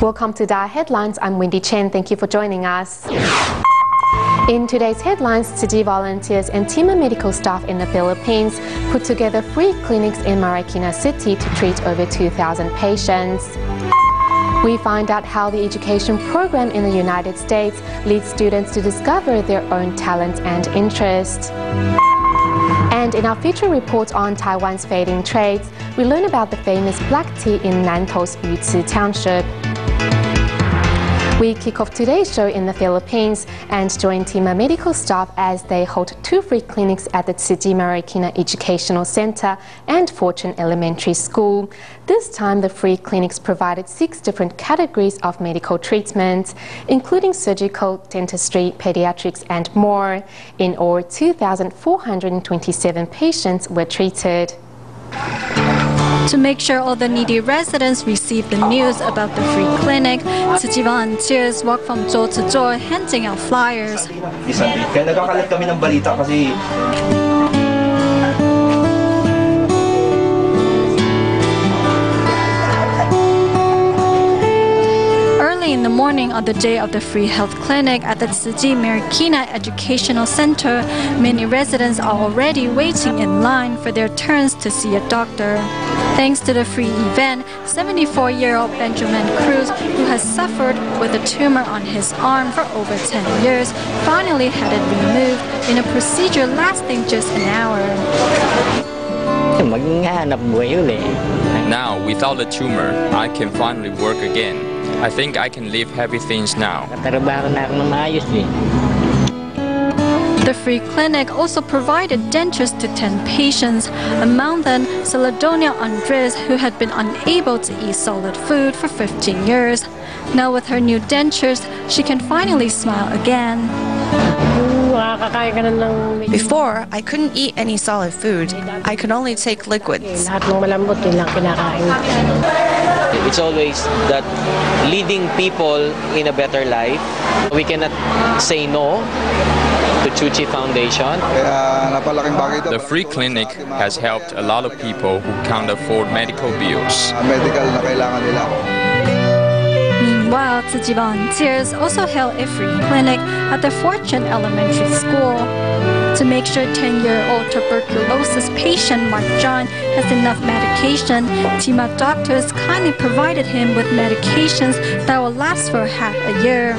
Welcome to DaAi Headlines. I'm Wendy Chen. Thank you for joining us. In today's headlines, Tzu Chi volunteers and team of medical staff in the Philippines put together free clinics in Marikina City to treat over 2,000 patients. We find out how the education program in the United States leads students to discover their own talents and interests. And in our feature report on Taiwan's fading trades, we learn about the famous black tea in Nanto's Yutsu Township. We kick off today's show in the Philippines and join Tima medical staff as they hold 2 free clinics at the Tzu Chi Marikina Educational Center and Fortune Elementary School. This time, the free clinics provided 6 different categories of medical treatment, including surgical, dentistry, pediatrics, and more. In all, 2,427 patients were treated. To make sure all the needy residents receive the news about the free clinic, Tzu Chi volunteers walk from door to door handing out flyers. Kaya nagkakalat kami ng balita kasi in the morning on the day of the free health clinic at the Tzu Chi Marikina Educational Center, many residents are already waiting in line for their turns to see a doctor. Thanks to the free event, 74-year-old Benjamin Cruz, who has suffered with a tumor on his arm for over 10 years, finally had it removed in a procedure lasting just an hour. Now, without the tumor, I can finally work again. I think I can lift heavy things now. The free clinic also provided dentures to 10 patients, among them Saladonia Andres, who had been unable to eat solid food for 15 years. Now with her new dentures, she can finally smile again. Before, I couldn't eat any solid food. I could only take liquids. It's always that leading people in a better life. We cannot say no to Tzu Chi Foundation. The free clinic has helped a lot of people who can't afford medical bills. Meanwhile, Tzu Chi volunteers also held a free clinic at the Fortune Elementary School. To make sure 10-year-old tuberculosis patient Mark John has enough medication, team of doctors kindly provided him with medications that will last for half a year.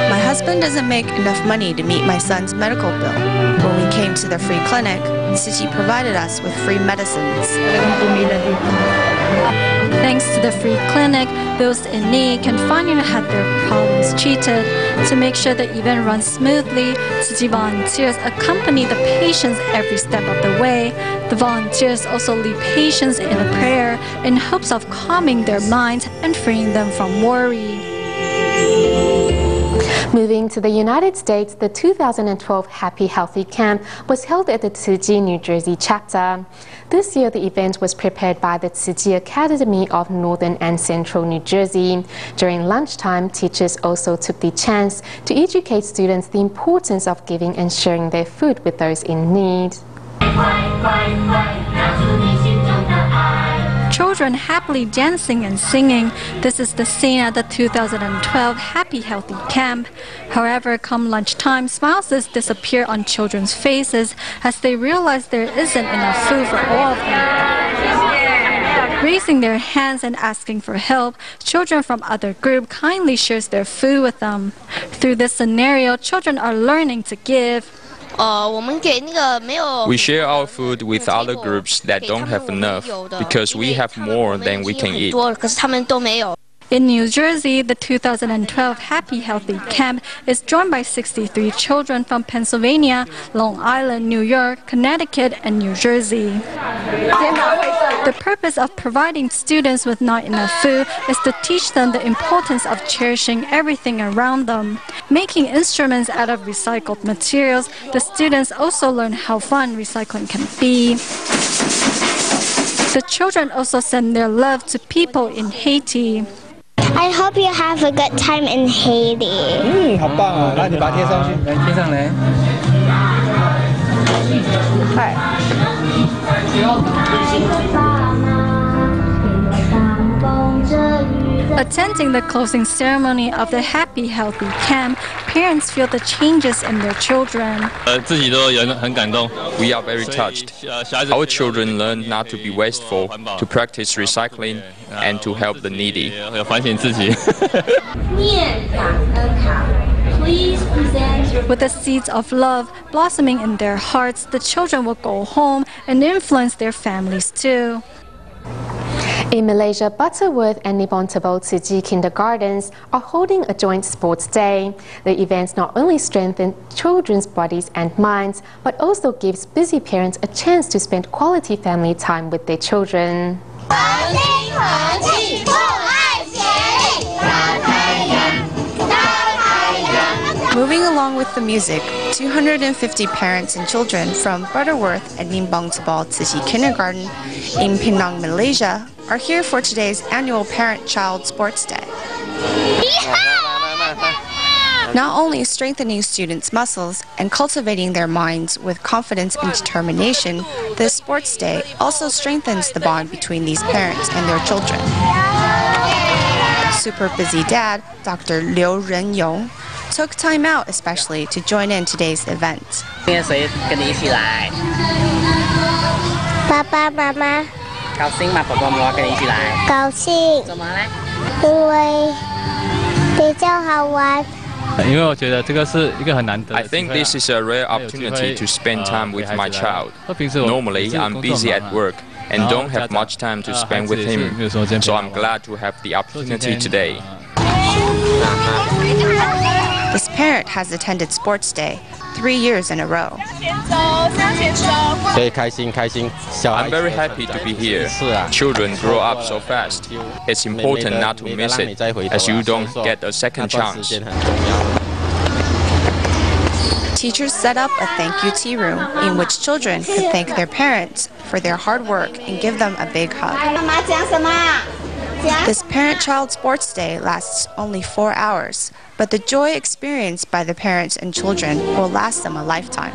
My husband doesn't make enough money to meet my son's medical bill. When we came to the free clinic, Tzu Chi provided us with free medicines. Thanks to the free clinic, those in need can finally have their problems treated. To make sure the event runs smoothly, Tzu Chi volunteers accompany the patients every step of the way. The volunteers also lead patients in a prayer in hopes of calming their minds and freeing them from worry. Moving to the United States, the 2012 Happy Healthy Camp was held at the Tzu Chi, New Jersey chapter. This year, the event was prepared by the Tzu Chi Academy of Northern and Central New Jersey. During lunchtime, teachers also took the chance to educate students the importance of giving and sharing their food with those in need. Children happily dancing and singing. This is the scene at the 2012 Happy Healthy Camp. However, come lunchtime, smiles disappear on children's faces as they realize there isn't enough food for all of them. Raising their hands and asking for help, children from other groups kindly shares their food with them. Through this scenario, children are learning to give. We share our food with other groups that don't have enough because we have more than we can eat. In New Jersey, the 2012 Happy Healthy Camp is joined by 63 children from Pennsylvania, Long Island, New York, Connecticut, and New Jersey. The purpose of providing students with not enough food is to teach them the importance of cherishing everything around them. Making instruments out of recycled materials, the students also learn how fun recycling can be. The children also send their love to people in Haiti. I hope you have a good time in Haiti. 好棒啊！那你把它贴上去，来贴上来。Attending the closing ceremony of the Happy Healthy Camp, parents feel the changes in their children. We are very touched. Our children learn not to be wasteful, to practice recycling, and to help the needy. With the seeds of love blossoming in their hearts, the children will go home and influence their families too. In Malaysia, Butterworth and Nibontabo Tzu Chi kindergartens are holding a joint sports day. The events not only strengthen children's bodies and minds, but also gives busy parents a chance to spend quality family time with their children. Moving along with the music, 250 parents and children from Butterworth and Nibontabo Tzu Chi Kindergarten in Penang, Malaysia, are here for today's annual Parent-Child Sports Day. Not only strengthening students' muscles and cultivating their minds with confidence and determination, this sports day also strengthens the bond between these parents and their children. Super busy dad, Dr. Liu Renyong, took time out especially to join in today's event. Papa, Mama. 高兴吗？爸爸妈妈跟你一起来。高兴。怎么嘞？因为比较好玩。I think this is a rare opportunity to spend time with my child. Normally, I'm busy at work and don't have much time to spend with him, so I'm glad to have the opportunity today. This parent has attended Sports Day 3 years in a row. I'm very happy to be here. Children grow up so fast. It's important not to miss it, as you don't get a second chance. Teachers set up a thank you tea room in which children could thank their parents for their hard work and give them a big hug. This Parent-Child Sports Day lasts only 4 hours, but the joy experienced by the parents and children will last them a lifetime.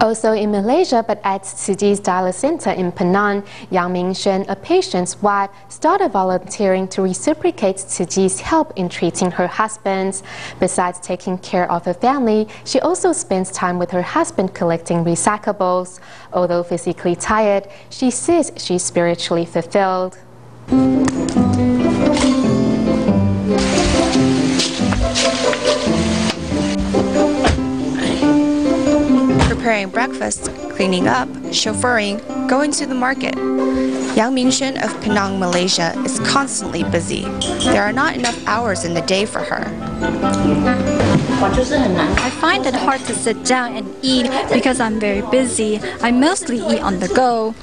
Also in Malaysia, but at Tzu Chi's Dialysis Center in Penang, Yang Mingshen, a patient's wife, started volunteering to reciprocate Tzu Chi's help in treating her husband. Besides taking care of her family, she also spends time with her husband collecting recyclables. Although physically tired, she says she's spiritually fulfilled. Preparing breakfast, cleaning up, chauffeuring, going to the market. Yang Mingshen of Penang, Malaysia is constantly busy. There are not enough hours in the day for her. I find it hard to sit down and eat because I'm very busy. I mostly eat on the go.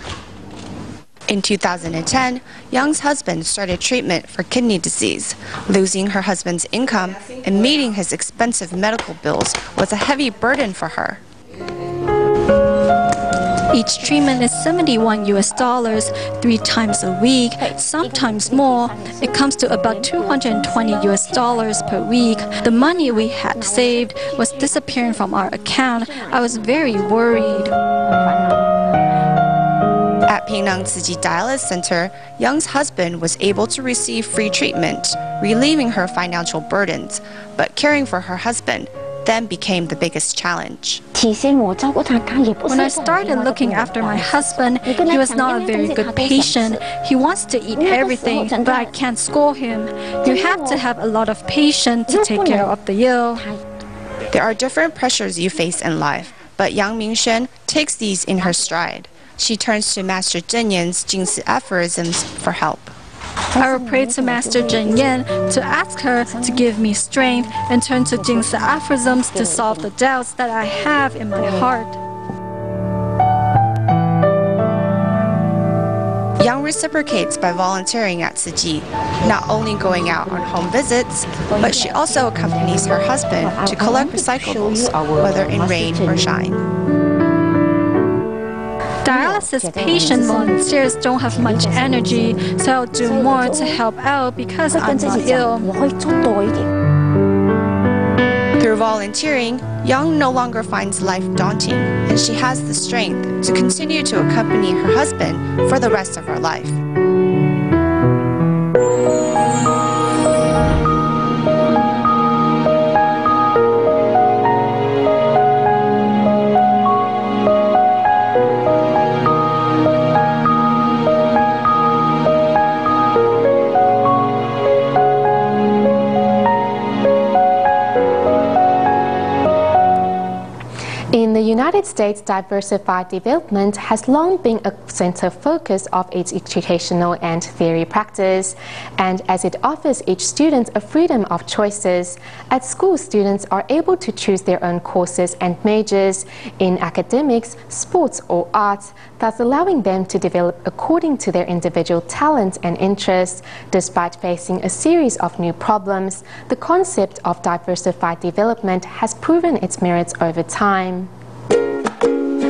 In 2010, Young's husband started treatment for kidney disease. Losing her husband's income and meeting his expensive medical bills was a heavy burden for her. Each treatment is $71 3 times a week, sometimes more. It comes to about $220 per week. The money we had saved was disappearing from our account. I was very worried. At Penang Tzu Chi Dialysis Center, Young's husband was able to receive free treatment, relieving her financial burdens. But caring for her husband then became the biggest challenge. When I started looking after my husband, he was not a very good patient. He wants to eat everything, but I can't scold him. You have to have a lot of patience to take care of the ill. There are different pressures you face in life, but Yang Mingshen takes these in her stride. She turns to Master Zhen Yan's Jingsi aphorisms for help. I will pray to Master Zhen Yan to ask her to give me strength and turn to Jingsi aphorisms to solve the doubts that I have in my heart. Yang reciprocates by volunteering at Tzu Chi, not only going out on home visits, but she also accompanies her husband to collect recyclables, whether in rain or shine. Dialysis patient volunteers don't have much energy, so I'll do more to help out because I'm not ill. Through volunteering, Young no longer finds life daunting, and she has the strength to continue to accompany her husband for the rest of her life. United States, diversified development has long been a center focus of its educational and theory practice, and as it offers each student a freedom of choices, at school students are able to choose their own courses and majors in academics, sports or arts, thus allowing them to develop according to their individual talents and interests. Despite facing a series of new problems, the concept of diversified development has proven its merits over time.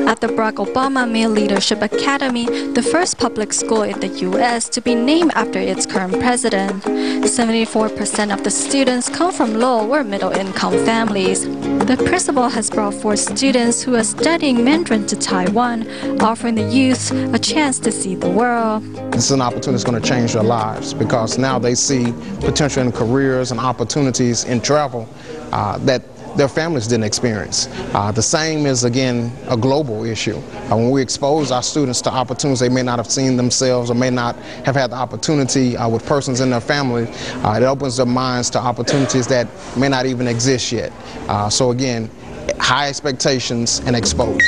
At the Barack Obama Male Leadership Academy, the first public school in the U.S. to be named after its current president, 74% of the students come from low or middle-income families. The principal has brought forth students who are studying Mandarin to Taiwan, offering the youth a chance to see the world. This is an opportunity that's going to change their lives because now they see potential in careers and opportunities in travel that their families didn't experience. The same is, again, a global issue. When we expose our students to opportunities they may not have seen themselves or may not have had the opportunity with persons in their family, it opens their minds to opportunities that may not even exist yet. So again, high expectations and exposure.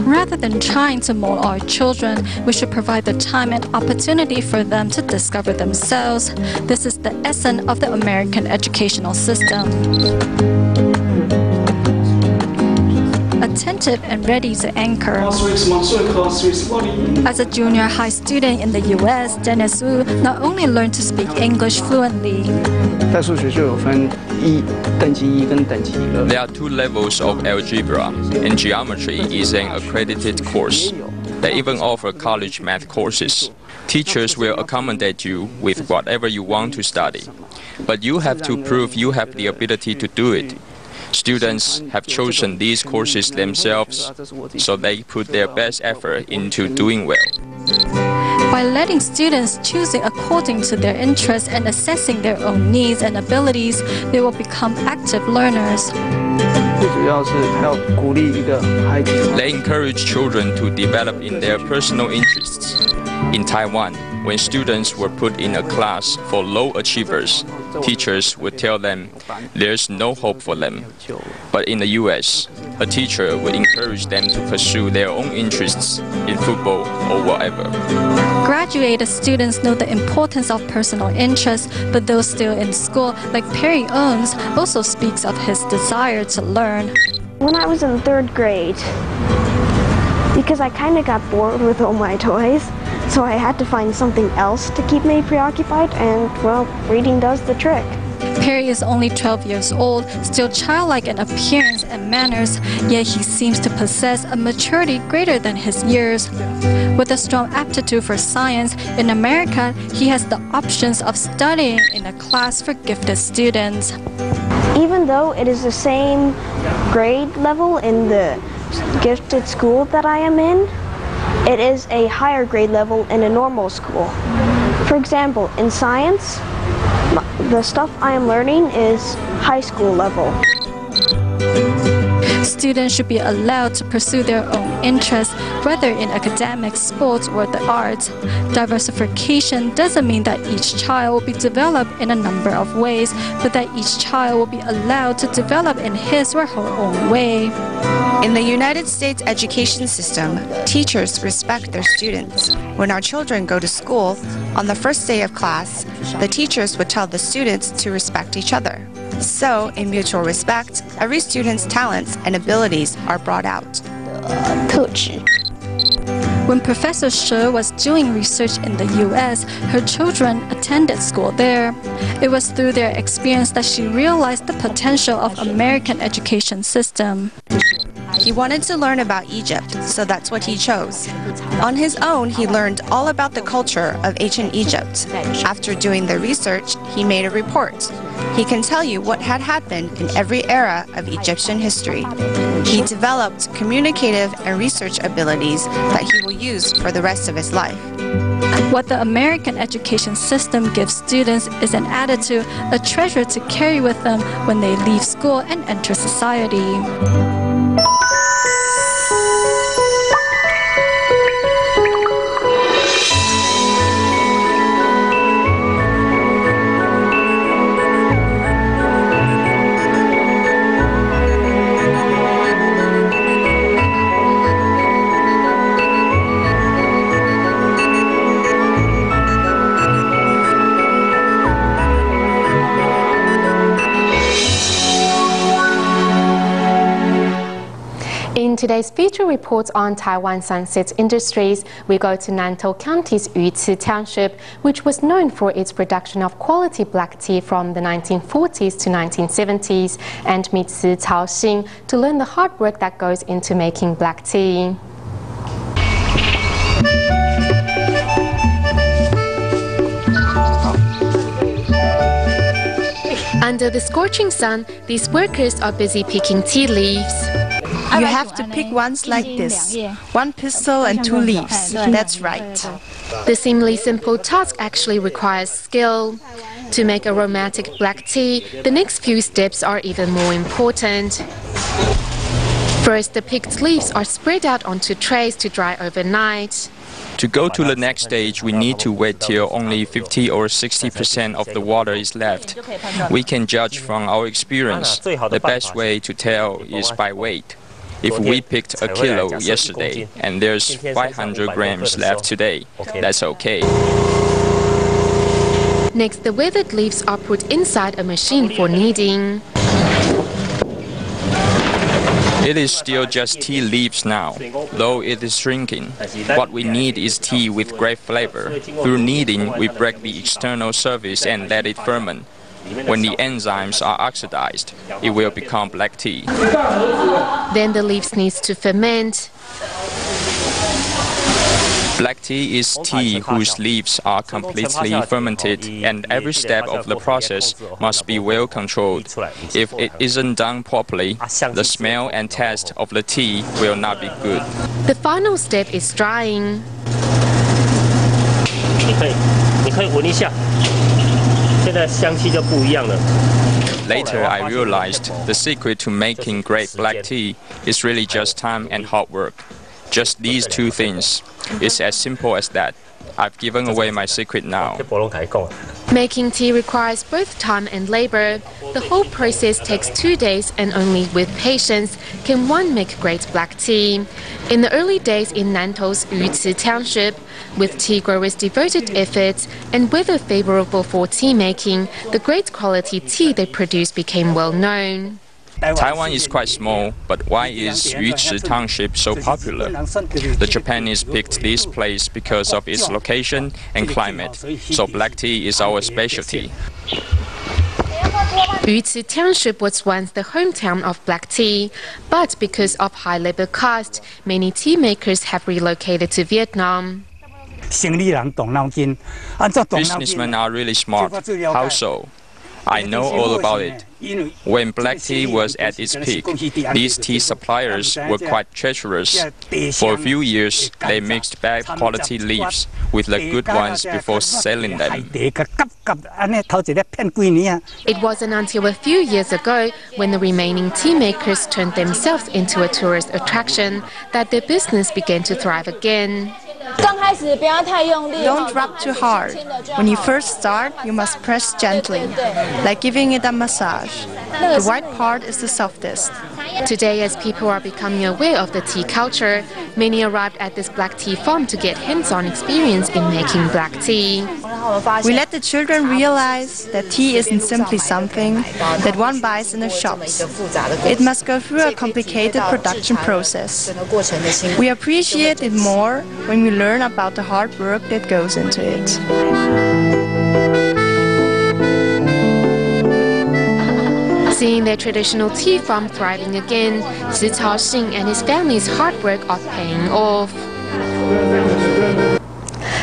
Rather than trying to mold our children, we should provide the time and opportunity for them to discover themselves. This is the essence of the American educational system. Attentive and ready to anchor. As a junior high student in the U.S., Dennis Wu not only learned to speak English fluently. There are two levels of algebra, and geometry is an accredited course. They even offer college math courses. Teachers will accommodate you with whatever you want to study, but you have to prove you have the ability to do it. Students have chosen these courses themselves, so they put their best effort into doing well. By letting students choosing according to their interests and assessing their own needs and abilities, they will become active learners. They encourage children to develop in their personal interests. In Taiwan, when students were put in a class for low achievers, teachers would tell them there's no hope for them. But in the US, a teacher would encourage them to pursue their own interests in football or whatever. Graduated students know the importance of personal interests, but those still in school, like Perry Owens, also speaks of his desire to learn. When I was in 3rd grade, because I kind of got bored with all my toys, so I had to find something else to keep me preoccupied, and, well, reading does the trick. Perry is only 12 years old, still childlike in appearance and manners, yet he seems to possess a maturity greater than his years. With a strong aptitude for science, in America, he has the options of studying in a class for gifted students. Even though it is the same grade level in the gifted school that I am in, it is a higher grade level in a normal school. For example, in science, the stuff I am learning is high school level. Students should be allowed to pursue their own interests, whether in academics, sports, or the arts. Diversification doesn't mean that each child will be developed in a number of ways, but that each child will be allowed to develop in his or her own way. In the United States education system, teachers respect their students. When our children go to school, on the first day of class, the teachers would tell the students to respect each other. So, in mutual respect, every student's talents and abilities are brought out. When Professor Shi was doing research in the U.S., her children attended school there. It was through their experience that she realized the potential of American education system. He wanted to learn about Egypt, so that's what he chose. On his own, he learned all about the culture of ancient Egypt. After doing the research, he made a report. He can tell you what had happened in every era of Egyptian history. He developed communicative and research abilities that he will use for the rest of his life. What the American education system gives students is an attitude, a treasure to carry with them when they leave school and enter society. today's feature reports on Taiwan sunset industries, we go to Nantou County's Yuci Township, which was known for its production of quality black tea from the 1940s to 1970s, and meet Si Caoxing to learn the hard work that goes into making black tea. Under the scorching sun, these workers are busy picking tea leaves. You have to pick ones like this. 1 pistil and 2 leaves. That's right. The seemingly simple task actually requires skill. To make aromatic black tea, the next few steps are even more important. First, the picked leaves are spread out onto trays to dry overnight. To go to the next stage, we need to wait till only 50 or 60% of the water is left. We can judge from our experience. The best way to tell is by weight. If we picked a kilo yesterday and there's 500 grams left today, that's okay. Next, the weathered leaves are put inside a machine for kneading. It is still just tea leaves now, though it is shrinking. What we need is tea with great flavor. Through kneading, we break the external surface and let it ferment. When the enzymes are oxidized, it will become black tea. Then the leaves need to ferment. Black tea is tea whose leaves are completely fermented, and every step of the process must be well controlled. If it isn't done properly, the smell and taste of the tea will not be good. The final step is drying. Later, I realized the secret to making great black tea is really just time and hard work. Just these 2 things. It's as simple as that. I've given away my secret now. Making tea requires both time and labor. The whole process takes 2 days, and only with patience can one make great black tea. In the early days in Nantou's Yuci Township, with tea growers' devoted efforts and weather favorable for tea making, the great quality tea they produce became well known. Taiwan is quite small, but why is Yuci Township so popular? The Japanese picked this place because of its location and climate, so black tea is our specialty. Yuci Township was once the hometown of black tea, but because of high labor cost, many tea makers have relocated to Vietnam. Businessmen are really smart. How so? I know all about it. When black tea was at its peak, these tea suppliers were quite treacherous. For a few years, they mixed bad quality leaves with the good ones before selling them. It wasn't until a few years ago, when the remaining tea makers turned themselves into a tourist attraction, that their business began to thrive again. Don't rub too hard. When you first start, you must press gently, like giving it a massage. The white part is the softest. Today, as people are becoming aware of the tea culture, many arrived at this black tea farm to get hands-on experience in making black tea. We let the children realize that tea isn't simply something that one buys in the shops. It must go through a complicated production process. We appreciate it more when we learn about the hard work that goes into it. Seeing their traditional tea farm thriving again, Si Caoxing and his family's hard work are paying off.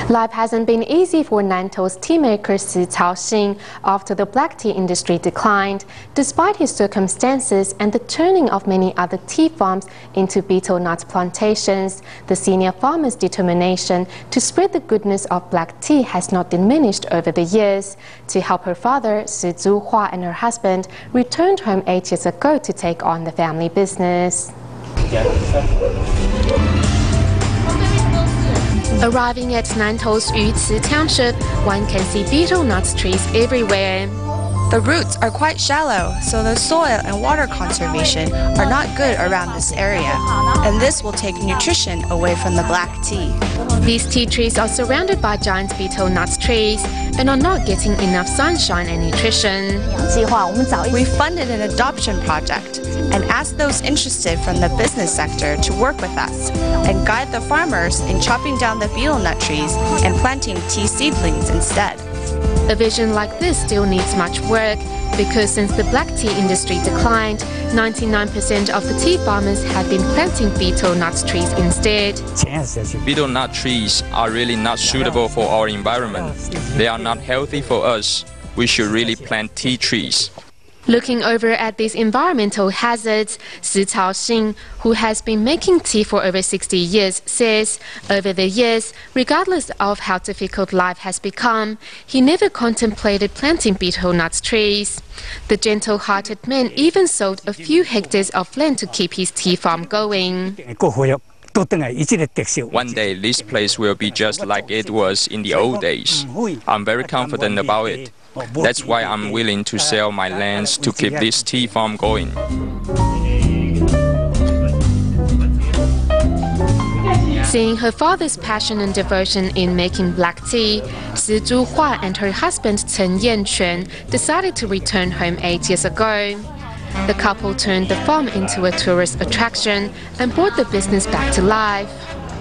Life hasn't been easy for Nantou's tea maker Si Caoxing after the black tea industry declined. Despite his circumstances and the turning of many other tea farms into betel nut plantations, the senior farmer's determination to spread the goodness of black tea has not diminished over the years. To help her father, Si Zhuhua, and her husband returned home 8 years ago to take on the family business. Arriving at Nantou's Yuci Township, one can see betel nut trees everywhere. The roots are quite shallow, so the soil and water conservation are not good around this area, and this will take nutrition away from the black tea. These tea trees are surrounded by giant betel nut trees and are not getting enough sunshine and nutrition. We funded an adoption project and asked those interested from the business sector to work with us and guide the farmers in chopping down the betel nut trees and planting tea seedlings instead. A vision like this still needs much work because since the black tea industry declined, 99% of the tea farmers have been planting betel nut trees instead. Betel nut trees are really not suitable for our environment. They are not healthy for us. We should really plant tea trees. Looking over at these environmental hazards, Si Caoxing, who has been making tea for over 60 years, says, over the years, regardless of how difficult life has become, he never contemplated planting betel nut trees. The gentle-hearted man even sold a few hectares of land to keep his tea farm going. One day, this place will be just like it was in the old days. I'm very confident about it. That's why I'm willing to sell my lands to keep this tea farm going. Seeing her father's passion and devotion in making black tea, Si Zhuhua and her husband Chen Yanquan decided to return home 8 years ago. The couple turned the farm into a tourist attraction and brought the business back to life.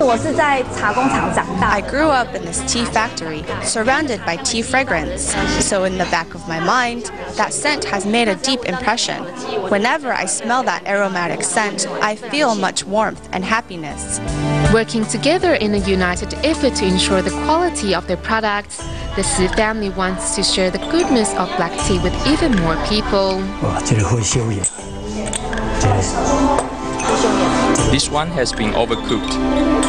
I grew up in this tea factory, surrounded by tea fragrance. So in the back of my mind, that scent has made a deep impression. Whenever I smell that aromatic scent, I feel much warmth and happiness. Working together in a united effort to ensure the quality of their products, the Si family wants to share the goodness of black tea with even more people. This one has been overcooked.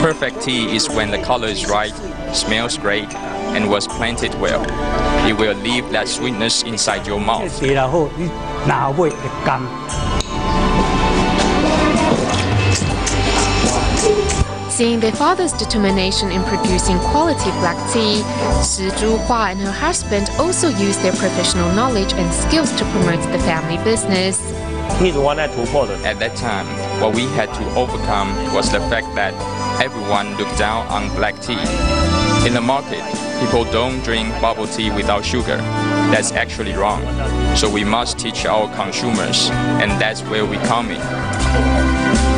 Perfect tea is when the color is right, smells great, and was planted well. It will leave that sweetness inside your mouth. Seeing their father's determination in producing quality black tea, Si Zhuhua and her husband also used their professional knowledge and skills to promote the family business. At that time, what we had to overcome was the fact that everyone looked down on black tea. In the market, people don't drink bubble tea without sugar. That's actually wrong. So we must teach our consumers, and that's where we come in.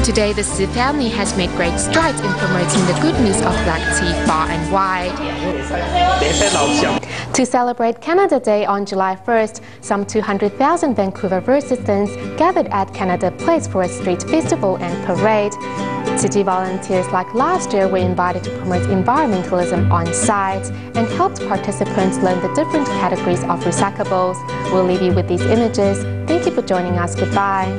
Today, the Si family has made great strides in promoting the goodness of black tea far and wide. To celebrate Canada Day on July 1st, some 200,000 Vancouver residents gathered at Canada Place for a street festival and parade. City volunteers like last year were invited to promote environmentalism on site and helped participants learn the different categories of recyclables. We'll leave you with these images. Thank you for joining us. Goodbye.